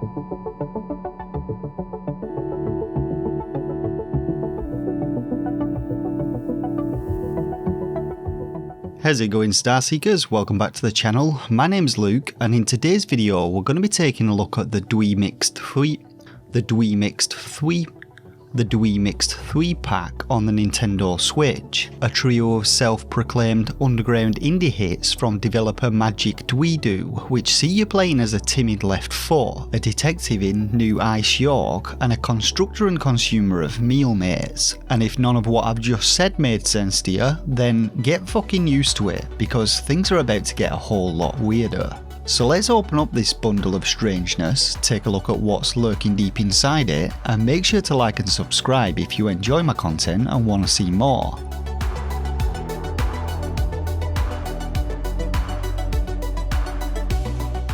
How's it going, Starseekers? Welcome back to the channel. My name's Luke, and in today's video we're going to be taking a look at the dweeMIXED Thwee Pack on the Nintendo Switch, a trio of self-proclaimed underground indie hits from developer magicdweedoo, which see you playing as a timid left foot, a detective in New Ice York, and a constructor and consumer of Mealmates. And if none of what I've just said made sense to you, then get fucking used to it, because things are about to get a whole lot weirder. So let's open up this bundle of strangeness, take a look at what's lurking deep inside it, and make sure to like and subscribe if you enjoy my content and want to see more.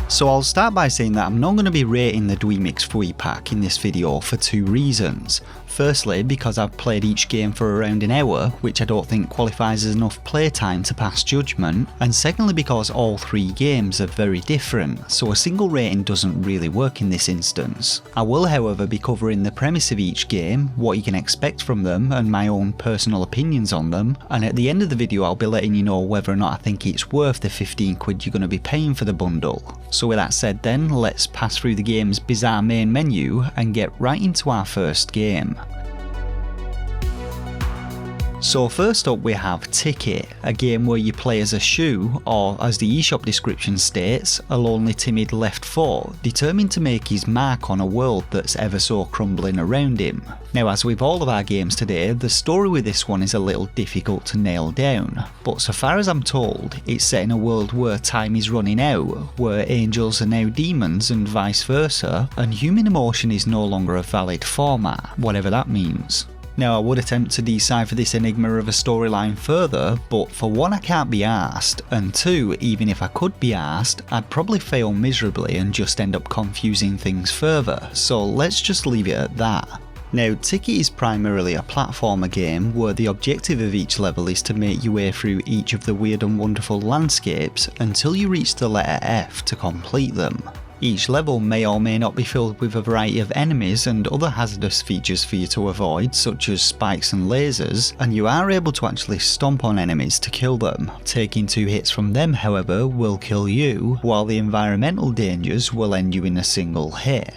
So I'll start by saying that I'm not going to be rating the dweeMIXED Thwee Pack in this video for two reasons. Firstly, because I've played each game for around an hour, which I don't think qualifies as enough playtime to pass judgment, and secondly because all three games are very different, so a single rating doesn't really work in this instance. I will however be covering the premise of each game, what you can expect from them, and my own personal opinions on them, and at the end of the video I'll be letting you know whether or not I think it's worth the 15 quid you're going to be paying for the bundle. So with that said then, let's pass through the game's bizarre main menu and get right into our first game. So first up we have Ticket, a game where you play as a shoe, or as the eShop description states, a lonely timid left foot, determined to make his mark on a world that's ever so crumbling around him. Now as with all of our games today, the story with this one is a little difficult to nail down, but so far as I'm told, it's set in a world where time is running out, where angels are now demons and vice versa, and human emotion is no longer a valid format, whatever that means. Now I would attempt to decipher this enigma of a storyline further, but for one I can't be arsed, and two, even if I could be arsed, I'd probably fail miserably and just end up confusing things further, so let's just leave it at that. Now Ticket is primarily a platformer game where the objective of each level is to make your way through each of the weird and wonderful landscapes until you reach the letter F to complete them. Each level may or may not be filled with a variety of enemies and other hazardous features for you to avoid, such as spikes and lasers, and you are able to actually stomp on enemies to kill them. Taking 2 hits from them however will kill you, while the environmental dangers will end you in a single hit.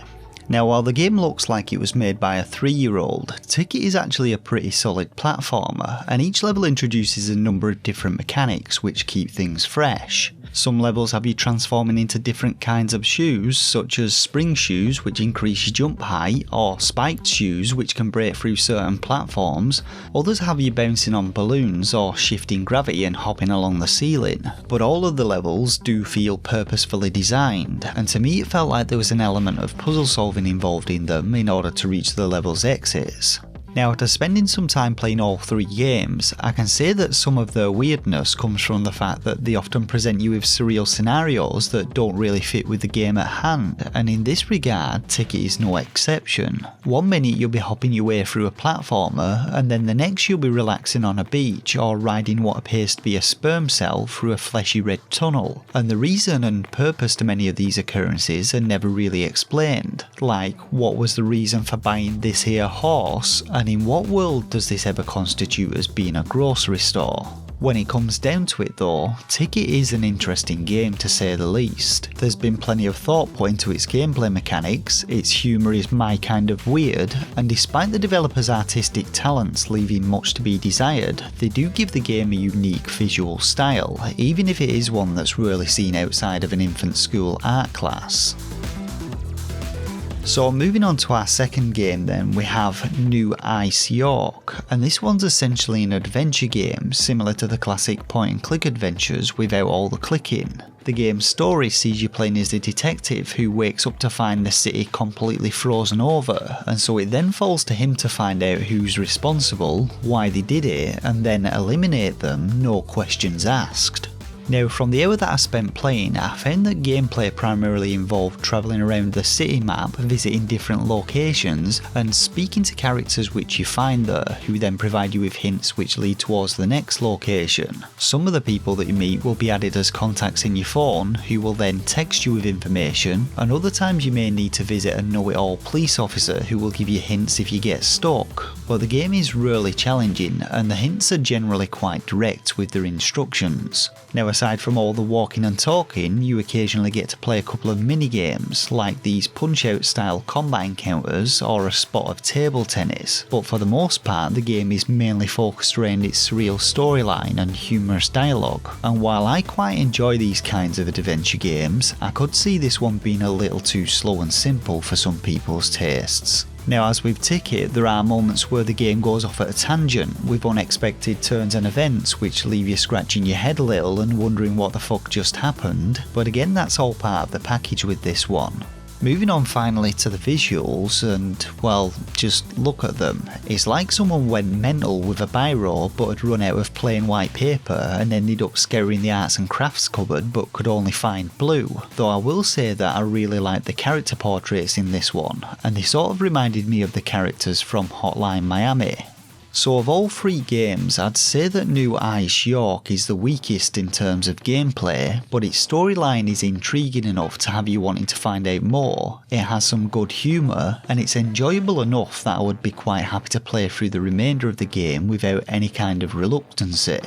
Now while the game looks like it was made by a 3-year-old, Ticket is actually a pretty solid platformer, and each level introduces a number of different mechanics which keep things fresh. Some levels have you transforming into different kinds of shoes, such as spring shoes which increase your jump height, or spiked shoes which can break through certain platforms. Others have you bouncing on balloons or shifting gravity and hopping along the ceiling. But all of the levels do feel purposefully designed, and to me it felt like there was an element of puzzle solving involved in them in order to reach the level's exits. Now after spending some time playing all 3 games, I can say that some of their weirdness comes from the fact that they often present you with surreal scenarios that don't really fit with the game at hand, and in this regard Ticket is no exception. One minute you'll be hopping your way through a platformer, and then the next you'll be relaxing on a beach or riding what appears to be a sperm cell through a fleshy red tunnel, and the reason and purpose to many of these occurrences are never really explained, like what was the reason for buying this here horse, and in what world does this ever constitute as being a grocery store? When it comes down to it though, Ticket is an interesting game to say the least. There's been plenty of thought put into its gameplay mechanics, its humour is my kind of weird, and despite the developer's artistic talents leaving much to be desired, they do give the game a unique visual style, even if it is one that's rarely seen outside of an infant school art class. So moving on to our second game then, we have New Ice York, and this one's essentially an adventure game similar to the classic point and click adventures without all the clicking. The game's story sees you playing as a detective who wakes up to find the city completely frozen over, and so it then falls to him to find out who's responsible, why they did it, and then eliminate them, no questions asked. Now, from the hour that I spent playing, I found that gameplay primarily involved travelling around the city map, visiting different locations, and speaking to characters which you find there, who then provide you with hints which lead towards the next location. Some of the people that you meet will be added as contacts in your phone, who will then text you with information, and other times you may need to visit a know-it-all police officer who will give you hints if you get stuck. But the game is really challenging, and the hints are generally quite direct with their instructions. Now, aside from all the walking and talking, you occasionally get to play a couple of mini games, like these punch-out style combat encounters or a spot of table tennis, but for the most part the game is mainly focused around its surreal storyline and humorous dialogue. And while I quite enjoy these kinds of adventure games, I could see this one being a little too slow and simple for some people's tastes. Now, as with Ticket, there are moments where the game goes off at a tangent, with unexpected turns and events which leave you scratching your head a little and wondering what the fuck just happened, but again, that's all part of the package with this one. Moving on finally to the visuals, and well, just look at them. It's like someone went mental with a biro but had run out of plain white paper and ended up scouring the arts and crafts cupboard but could only find blue. Though I will say that I really like the character portraits in this one, and they sort of reminded me of the characters from Hotline Miami. So of all three games, I'd say that New Ice York is the weakest in terms of gameplay, but its storyline is intriguing enough to have you wanting to find out more. It has some good humour, and it's enjoyable enough that I would be quite happy to play through the remainder of the game without any kind of reluctancy.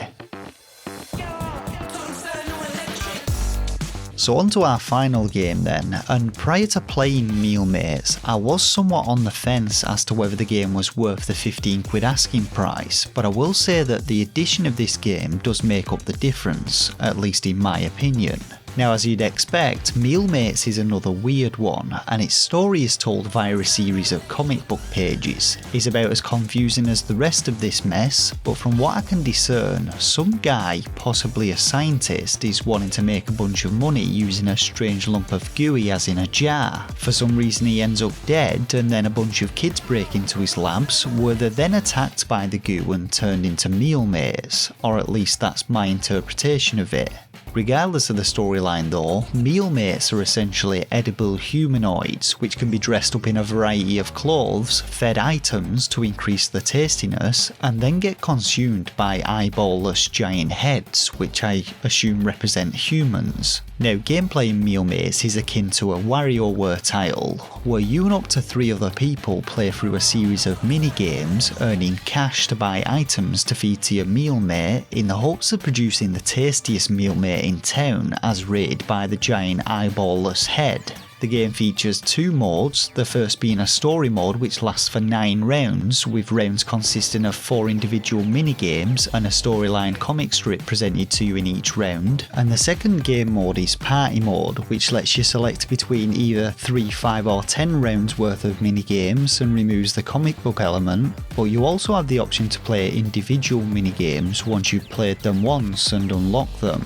So on to our final game then, and prior to playing Mealmates, I was somewhat on the fence as to whether the game was worth the 15 quid asking price, but I will say that the addition of this game does make up the difference, at least in my opinion. Now, as you'd expect, Mealmates is another weird one, and its story is told via a series of comic book pages. It's about as confusing as the rest of this mess, but from what I can discern, some guy, possibly a scientist, is wanting to make a bunch of money using a strange lump of goo he has in a jar. For some reason he ends up dead, and then a bunch of kids break into his labs, where they're then attacked by the goo and turned into Mealmates, or at least that's my interpretation of it. Regardless of the storyline though, Mealmates are essentially edible humanoids which can be dressed up in a variety of clothes, fed items to increase the tastiness, and then get consumed by eyeball-less giant heads, which I assume represent humans. Now, gameplay in Mealmates is akin to a WarioWare title, where you and up to 3 other people play through a series of mini-games, earning cash to buy items to feed to your mealmate in the hopes of producing the tastiest mealmate in town as rated by the giant eyeball-less head. The game features 2 modes, the first being a story mode which lasts for 9 rounds, with rounds consisting of 4 individual mini-games and a storyline comic strip presented to you in each round, and the second game mode is party mode, which lets you select between either 3, 5 or 10 rounds worth of mini-games and removes the comic book element, but you also have the option to play individual mini-games once you've played them once and unlock them.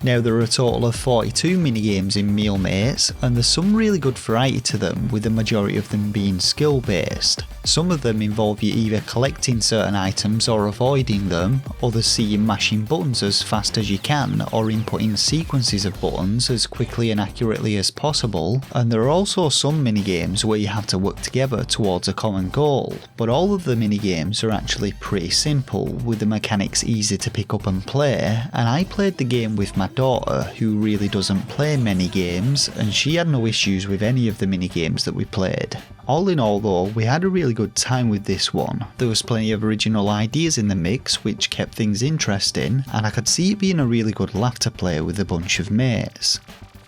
Now, there are a total of 42 minigames in Mealmates, and there's some really good variety to them, with the majority of them being skill based. Some of them involve you either collecting certain items or avoiding them, others see you mashing buttons as fast as you can or inputting sequences of buttons as quickly and accurately as possible, and there are also some minigames where you have to work together towards a common goal, but all of the minigames are actually pretty simple, with the mechanics easy to pick up and play, and I played the game with my daughter, who really doesn't play many games, and she had no issues with any of the minigames that we played. All in all though, we had a really good time with this one. There was plenty of original ideas in the mix which kept things interesting, and I could see it being a really good laugh to play with a bunch of mates.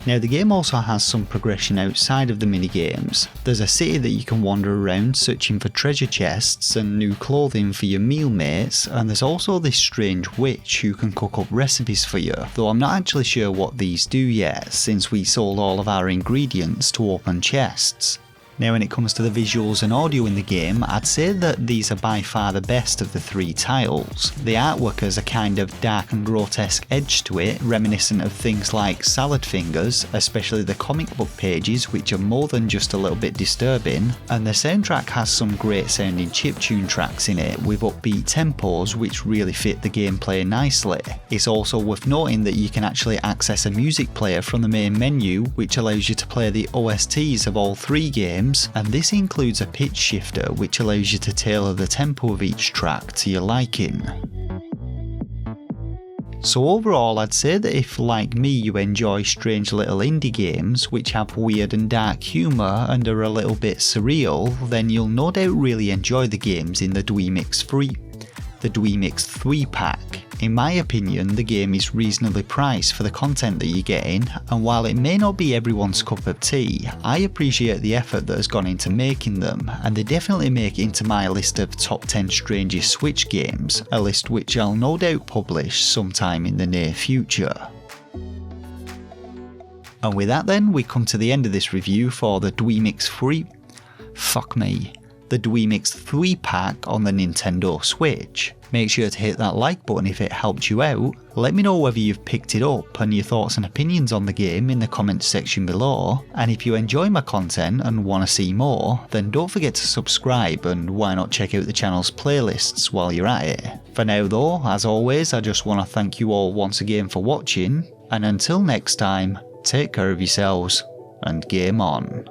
Now, the game also has some progression outside of the minigames. There's a city that you can wander around searching for treasure chests and new clothing for your mealmates, and there's also this strange witch who can cook up recipes for you, though I'm not actually sure what these do yet, since we sold all of our ingredients to open chests. Now when it comes to the visuals and audio in the game, I'd say that these are by far the best of the 3 titles. The artwork has a kind of dark and grotesque edge to it, reminiscent of things like Salad Fingers, especially the comic book pages, which are more than just a little bit disturbing, and the soundtrack has some great sounding chiptune tracks in it with upbeat tempos which really fit the gameplay nicely. It's also worth noting that you can actually access a music player from the main menu which allows you to play the OSTs of all 3 games, and this includes a pitch shifter which allows you to tailor the tempo of each track to your liking. So overall, I'd say that if, like me, you enjoy strange little indie games which have weird and dark humour and are a little bit surreal, then you'll no doubt really enjoy the games in the dweeMIXED Thwee Pack. In my opinion, the game is reasonably priced for the content that you're getting, and while it may not be everyone's cup of tea, I appreciate the effort that has gone into making them, and they definitely make it into my list of top 10 strangest Switch games, a list which I'll no doubt publish sometime in the near future. And with that then, we come to the end of this review for the dweeMIXED Thwee Pack on the Nintendo Switch. Make sure to hit that like button if it helped you out. Let me know whether you've picked it up and your thoughts and opinions on the game in the comments section below. And if you enjoy my content and want to see more, then don't forget to subscribe, and why not check out the channel's playlists while you're at it. For now though, as always, I just want to thank you all once again for watching, and until next time, take care of yourselves and game on.